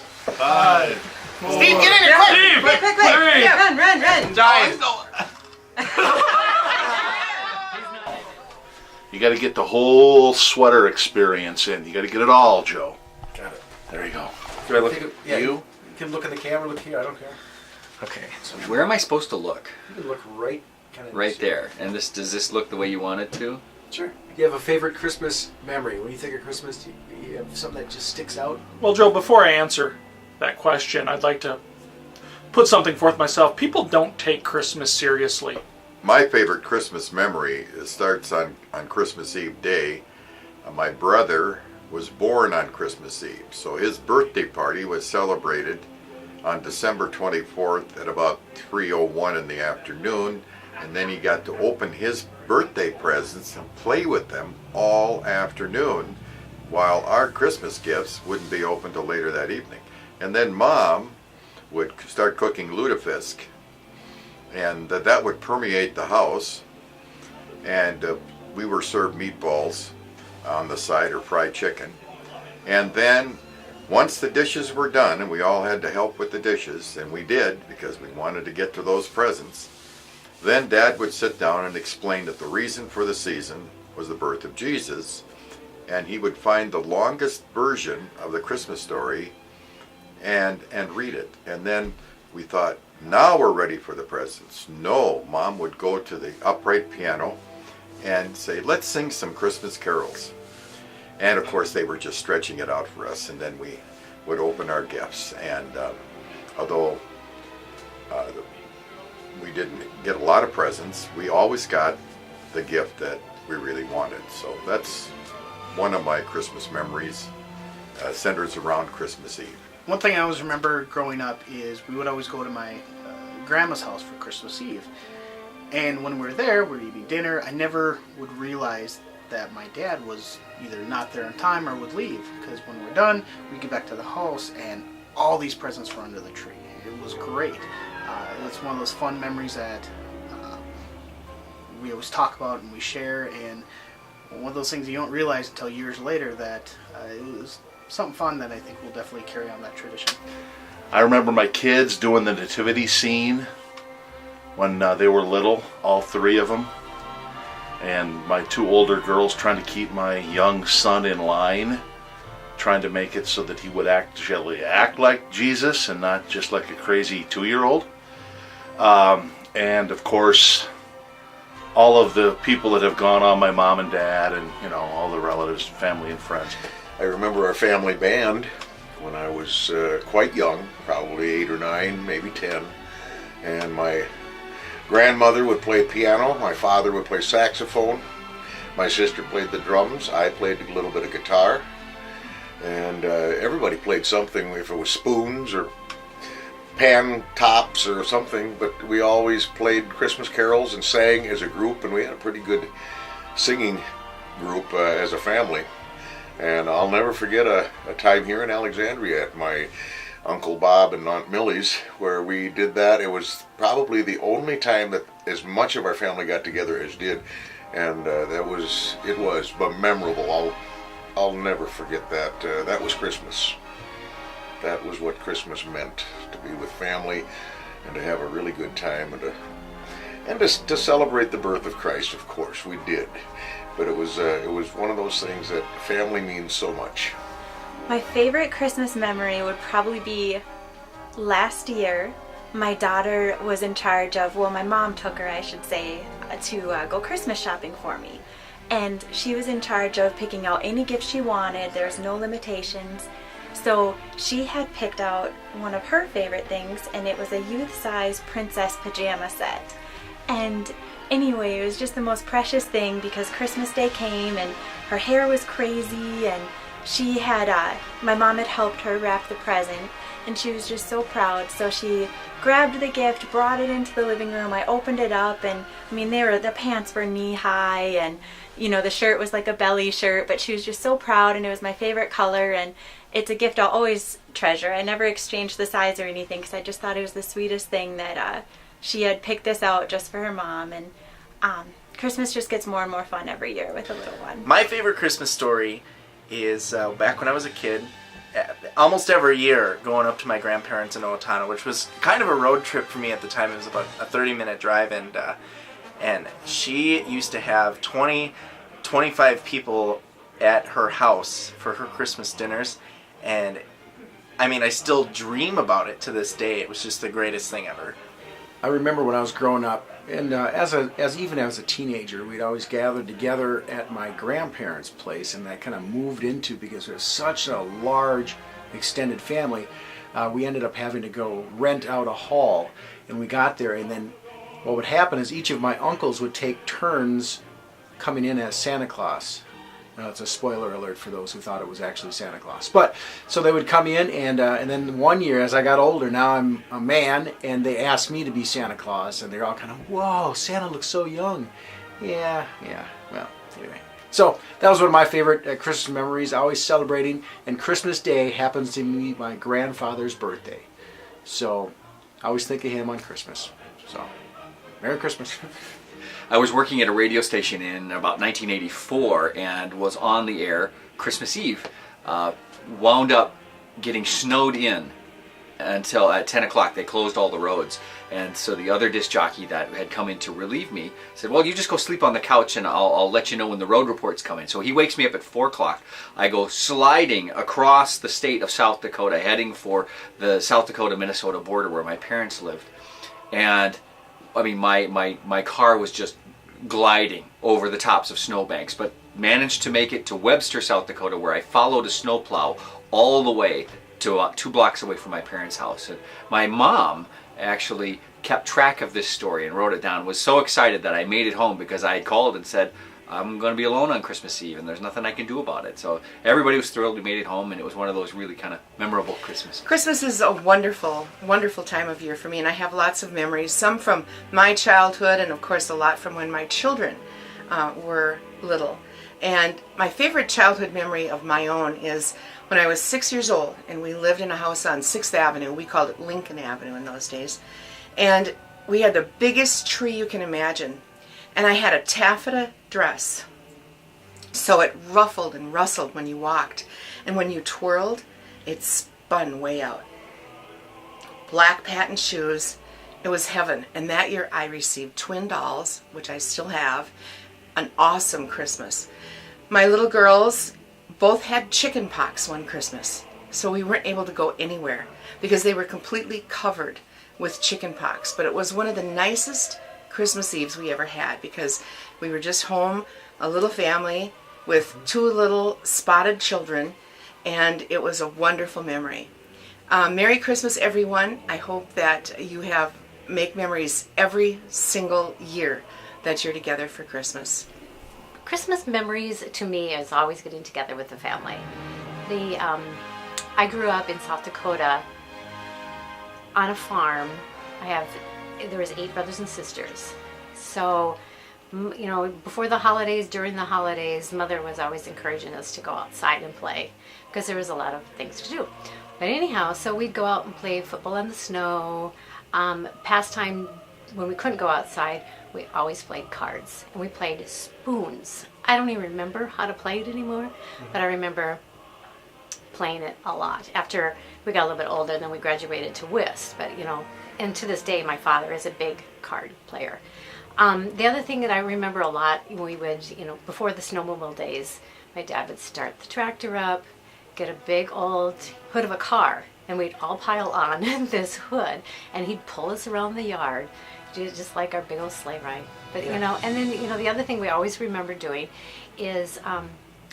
5. Steve, get in here, quick! Quick! Yeah, run! Giant. You got to get the whole sweater experience in. You got to get it all, Joe. Got it. There you go. Do I look at Yeah. you? You can look at the camera, look here, I don't care. Okay, so where am I supposed to look? You can look right Right there. And does this look the way you want it to? Sure. Do you have a favorite Christmas memory? When you think of Christmas, do you have something that just sticks out? Well, Joe, before I answer that question, I'd like to put something forth myself. People don't take Christmas seriously. My favorite Christmas memory starts on Christmas Eve day. My brother was born on Christmas Eve, so his birthday party was celebrated on December 24th at about 3:01 in the afternoon, and then he got to open his birthday presents and play with them all afternoon, while our Christmas gifts wouldn't be open till later that evening. And then Mom would start cooking lutefisk, and that would permeate the house, and we were served meatballs on the side or fried chicken. And then once the dishes were done, and we all had to help with the dishes, and we did because we wanted to get to those presents, then Dad would sit down and explain that the reason for the season was the birth of Jesus, and he would find the longest version of the Christmas story and read it. And then we thought, now we're ready for the presents. No, Mom would go to the upright piano and say, let's sing some Christmas carols. And of course they were just stretching it out for us, and then we would open our gifts. And although we didn't get a lot of presents, we always got the gift that we really wanted. So that's one of my Christmas memories, centers around Christmas Eve. One thing I always remember growing up is we would always go to my grandma's house for Christmas Eve. And when we were there, we were eating dinner. I never would realize that my dad was either not there in time or would leave. Because when we're done, we'd get back to the house and all these presents were under the tree. It was great. It's one of those fun memories that we always talk about and we share. And one of those things you don't realize until years later that it was something fun that I think will definitely carry on that tradition. I remember my kids doing the nativity scene when they were little, all 3 of them, and my 2 older girls trying to keep my young son in line, trying to make it so that he would actually act like Jesus and not just like a crazy 2-year-old. And of course, all of the people that have gone on, my mom and dad, and all the relatives, family and friends. I remember our family band when I was quite young, probably 8 or 9, maybe 10, and my grandmother would play piano, my father would play saxophone, my sister played the drums, I played a little bit of guitar, and everybody played something, if it was spoons or pan tops or something, but we always played Christmas carols and sang as a group, and we had a pretty good singing group as a family. And I'll never forget a time here in Alexandria at my Uncle Bob and Aunt Millie's where we did that. It was probably the only time that as much of our family got together as did, and it was memorable. I'll never forget that. That was Christmas. That was what Christmas meant, to be with family and to have a really good time and to celebrate the birth of Christ. Of course, we did. But it was one of those things that family means so much. My favorite Christmas memory would probably be last year. My daughter was in charge of, my mom took her, I should say, to go Christmas shopping for me. And she was in charge of picking out any gift she wanted. There's no limitations. So she had picked out one of her favorite things, and it was a youth-size princess pajama set. And anyway, it was just the most precious thing because Christmas Day came and her hair was crazy, and she had, my mom had helped her wrap the present, and she was just so proud. So she grabbed the gift, brought it into the living room. I opened it up, and the pants were knee high, and the shirt was like a belly shirt, but she was just so proud, and it was my favorite color, and it's a gift I'll always treasure. I never exchanged the size or anything because I just thought it was the sweetest thing that she had picked this out just for her mom. And Christmas just gets more and more fun every year with a little one. My favorite Christmas story is back when I was a kid, almost every year going up to my grandparents in Owatonna, which was kind of a road trip for me at the time. It was about a 30-minute drive, and she used to have 25 people at her house for her Christmas dinners, and I mean, I still dream about it to this day. It was just the greatest thing ever. I remember when I was growing up, and even as a teenager, we'd always gathered together at my grandparents' place, and that kind of moved into, because it was such a large, extended family, we ended up having to go rent out a hall, and we got there, and then what would happen is each of my uncles would take turns coming in as Santa Claus. Now, it's a spoiler alert for those who thought it was actually Santa Claus. But so they would come in, and then one year, as I got older, now I'm a man, and they asked me to be Santa Claus, and they're all kind of, whoa, Santa looks so young. Yeah. Well, anyway. So that was one of my favorite Christmas memories, always celebrating, and Christmas Day happens to be my grandfather's birthday. So I always think of him on Christmas. So, Merry Christmas. I was working at a radio station in about 1984 and was on the air Christmas Eve. Wound up getting snowed in until at 10 o'clock. They closed all the roads. And so the other disc jockey that had come in to relieve me said, well, you just go sleep on the couch and I'll let you know when the road reports come in. So he wakes me up at 4 o'clock. I go sliding across the state of South Dakota, heading for the South Dakota-Minnesota border where my parents lived. And I mean, my car was just gliding over the tops of snowbanks, but managed to make it to Webster, South Dakota, where I followed a snowplow all the way to 2 blocks away from my parents' house. And my mom actually kept track of this story and wrote it down. Was so excited that I made it home because I had called and said, I'm going to be alone on Christmas Eve and there's nothing I can do about it. So everybody was thrilled we made it home, and it was one of those really kind of memorable Christmases. Christmas is a wonderful, wonderful time of year for me, and I have lots of memories, some from my childhood and of course a lot from when my children were little. And my favorite childhood memory of my own is when I was 6 years old and we lived in a house on 6th Avenue. We called it Lincoln Avenue in those days. And we had the biggest tree you can imagine. And I had a taffeta dress, so it ruffled and rustled when you walked, and when you twirled, it spun way out. Black patent shoes, it was heaven. And that year I received twin dolls, which I still have, an awesome Christmas. My little girls both had chicken pox one Christmas, so we weren't able to go anywhere because they were completely covered with chicken pox, but it was one of the nicest Christmas Eves we ever had because we were just home, a little family with 2 little spotted children, and it was a wonderful memory. Merry Christmas, everyone. I hope that you make memories every single year that you're together for Christmas. Christmas memories to me is always getting together with the family. I grew up in South Dakota on a farm. There was 8 brothers and sisters. So, you know, before the holidays, during the holidays, Mother was always encouraging us to go outside and play because there was a lot of things to do. But anyhow, so we'd go out and play football in the snow. Pastime, when we couldn't go outside, we always played cards. And we played spoons. I don't even remember how to play it anymore, but I remember playing it a lot. After we got a little bit older, then we graduated to whist. But, you know, and to this day, my father is a big card player. The other thing that I remember a lot, we would, you know, before the snowmobile days, my dad would start the tractor up, get a big old hood of a car, and we'd all pile on this hood, and he'd pull us around the yard, just like our big old sleigh ride. But, you know, and then, you know, the other thing we always remember doing is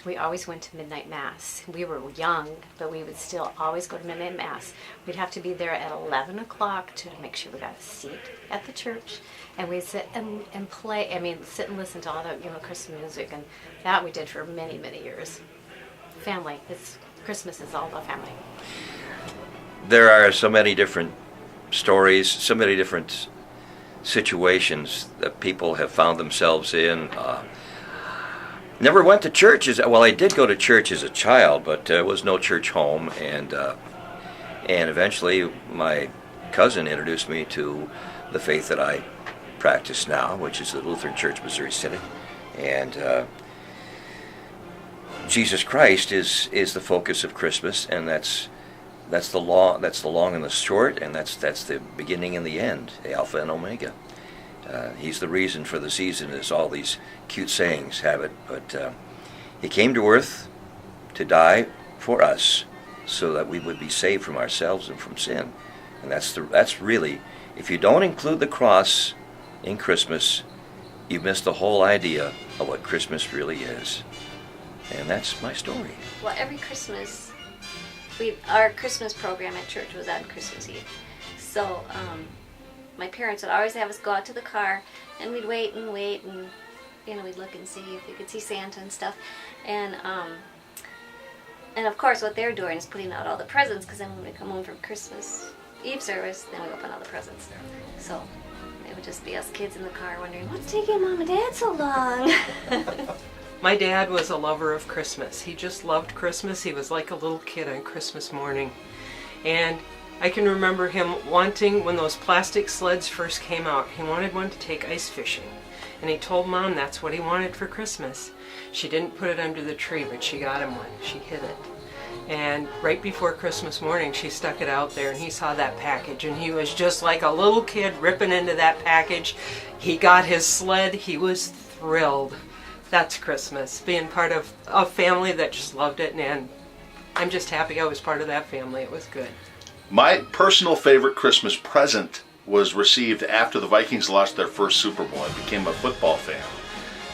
we always went to midnight mass. We were young, but we would still always go to midnight mass. We'd have to be there at 11 o'clock to make sure we got a seat at the church. And we'd sit and play, sit and listen to all the, you know, Christmas music. And that we did for many, many years. Family. Christmas is all about family. There are so many different stories, so many different situations that people have found themselves in. Never went to church. Well, I did go to church as a child, but there was no church home, and eventually my cousin introduced me to the faith that I practice now, which is the Lutheran Church, Missouri Synod, and Jesus Christ is the focus of Christmas, and that's the long and the short, and that's the beginning and the end, the Alpha and Omega. He's the reason for the season, as all these cute sayings have it. But he came to earth to die for us, so that we would be saved from ourselves and from sin. And that's really, if you don't include the cross in Christmas, you've missed the whole idea of what Christmas really is. And that's my story. Well, every Christmas, our Christmas program at church was on Christmas Eve. So my parents would always have us go out to the car, and we'd wait, and we'd look and see if we could see Santa and stuff. And of course, what they're doing is putting out all the presents, because then when we come home from Christmas Eve service, then we open all the presents. So it would just be us kids in the car wondering, what's taking Mom and Dad so long? My dad was a lover of Christmas. He just loved Christmas. He was like a little kid on Christmas morning. And I can remember him wanting, when those plastic sleds first came out, he wanted one to take ice fishing. And he told Mom that's what he wanted for Christmas. She didn't put it under the tree, but she got him one. She hid it. And right before Christmas morning, she stuck it out there, and he saw that package, and he was just like a little kid ripping into that package. He got his sled. He was thrilled. That's Christmas, being part of a family that just loved it, and I'm just happy I was part of that family. It was good. My personal favorite Christmas present was received after the Vikings lost their first Super Bowl. I became a football fan.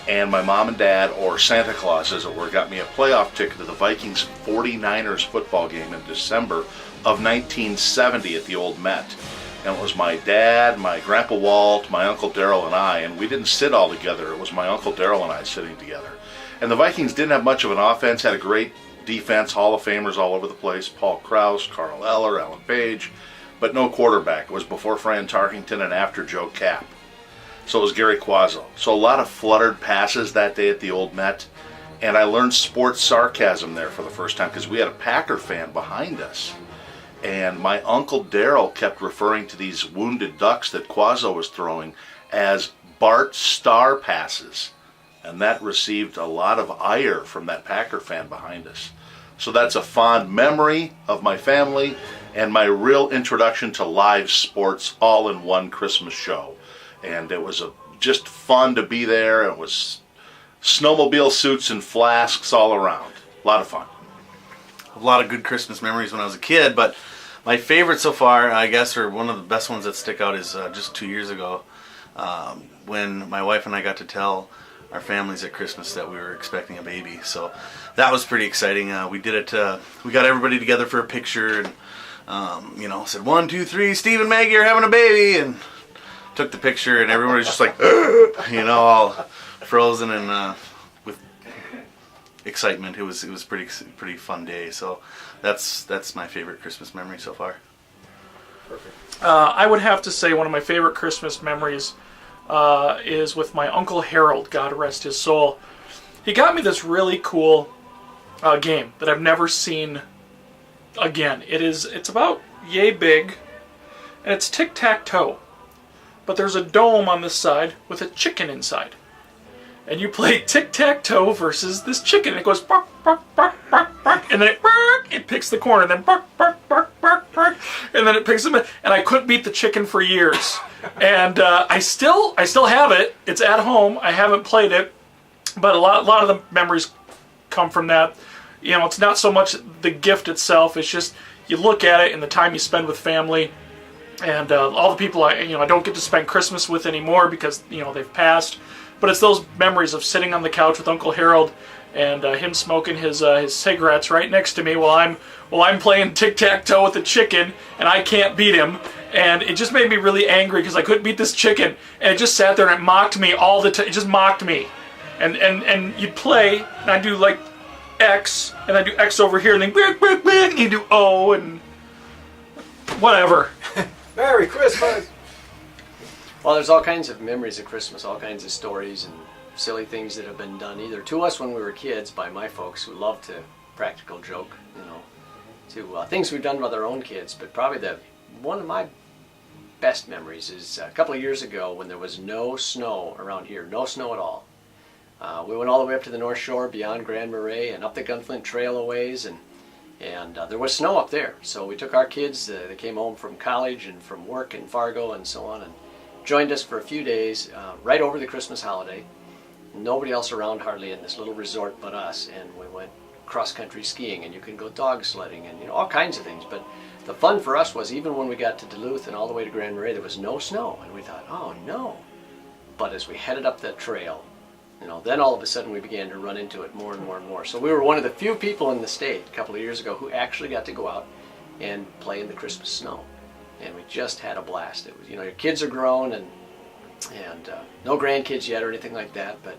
And my mom and dad, or Santa Claus as it were, got me a playoff ticket to the Vikings 49ers football game in December of 1970 at the old Met. And it was my dad, my Grandpa Walt, my Uncle Darrell, and I, and we didn't sit all together. It was my Uncle Darrell and I sitting together. And the Vikings didn't have much of an offense, had a great defense, Hall of Famers all over the place, Paul Krause, Carl Eller, Alan Page, but no quarterback. It was before Fran Tarkington and after Joe Kapp. So it was Gary Quazzo. So a lot of fluttered passes that day at the old Met, and I learned sports sarcasm there for the first time because we had a Packer fan behind us. And my Uncle Darrell kept referring to these wounded ducks that Quazzo was throwing as Bart Starr passes. And that received a lot of ire from that Packer fan behind us. So that's a fond memory of my family and my real introduction to live sports all in one Christmas show. And it was just fun to be there. It was snowmobile suits and flasks all around. A lot of fun. A lot of good Christmas memories when I was a kid, but my favorite so far, I guess, or one of the best ones that stick out is just 2 years ago when my wife and I got to tell our families at Christmas that we were expecting a baby. So that was pretty exciting. We did it, we got everybody together for a picture and, said 1, 2, 3, Steve and Maggie are having a baby, and took the picture, and everyone was just like, all frozen and with excitement. It was pretty fun day. So that's my favorite Christmas memory so far. Perfect. I would have to say one of my favorite Christmas memories is with my Uncle Harold, God rest his soul. He got me this really cool game that I've never seen again. It's about yay big, and it's tic-tac-toe. But there's a dome on this side with a chicken inside. And you play tic-tac-toe versus this chicken. And it goes bark, bark, bark, bark, bark, and then it picks the corner, and then bark, bark, bark, bark, bark, and then it picks them. And I couldn't beat the chicken for years. And I still have it. It's at home. I haven't played it, but a lot of the memories come from that. It's not so much the gift itself. It's just you look at it and the time you spend with family. And all the people I don't get to spend Christmas with anymore because they've passed, but it's those memories of sitting on the couch with Uncle Harold and him smoking his cigarettes right next to me while I'm playing tic-tac-toe with the chicken and I can't beat him, and it just made me really angry because I couldn't beat this chicken, and it just sat there and it mocked me all the time. It just mocked me, and you'd play and I'd do like X and I'd do X over here and then and you do O and whatever. Merry Christmas! Well, there's all kinds of memories of Christmas, all kinds of stories and silly things that have been done either to us when we were kids by my folks who love to practical joke, to things we've done with our own kids. But probably one of my best memories is a couple of years ago when there was no snow around here, no snow at all. We went all the way up to the North Shore, beyond Grand Marais, and up the Gunflint Trail a ways, and there was snow up there. So we took our kids, they came home from college and from work in Fargo and so on, and joined us for a few days right over the Christmas holiday. Nobody else around hardly in this little resort but us, and we went cross-country skiing, and you can go dog sledding and all kinds of things. But the fun for us was, even when we got to Duluth and all the way to Grand Marais, there was no snow, and we thought, oh no. But as we headed up that trail, then all of a sudden we began to run into it more and more and more. So we were one of the few people in the state a couple of years ago who actually got to go out and play in the Christmas snow, and we just had a blast. It was, your kids are grown and no grandkids yet or anything like that, but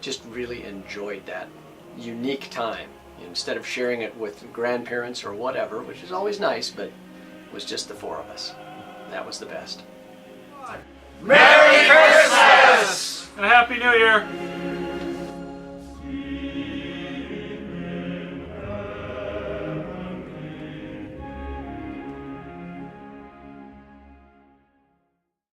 just really enjoyed that unique time. Instead of sharing it with grandparents or whatever, which is always nice, but it was just the four of us. That was the best. Merry Christmas! And a Happy New Year!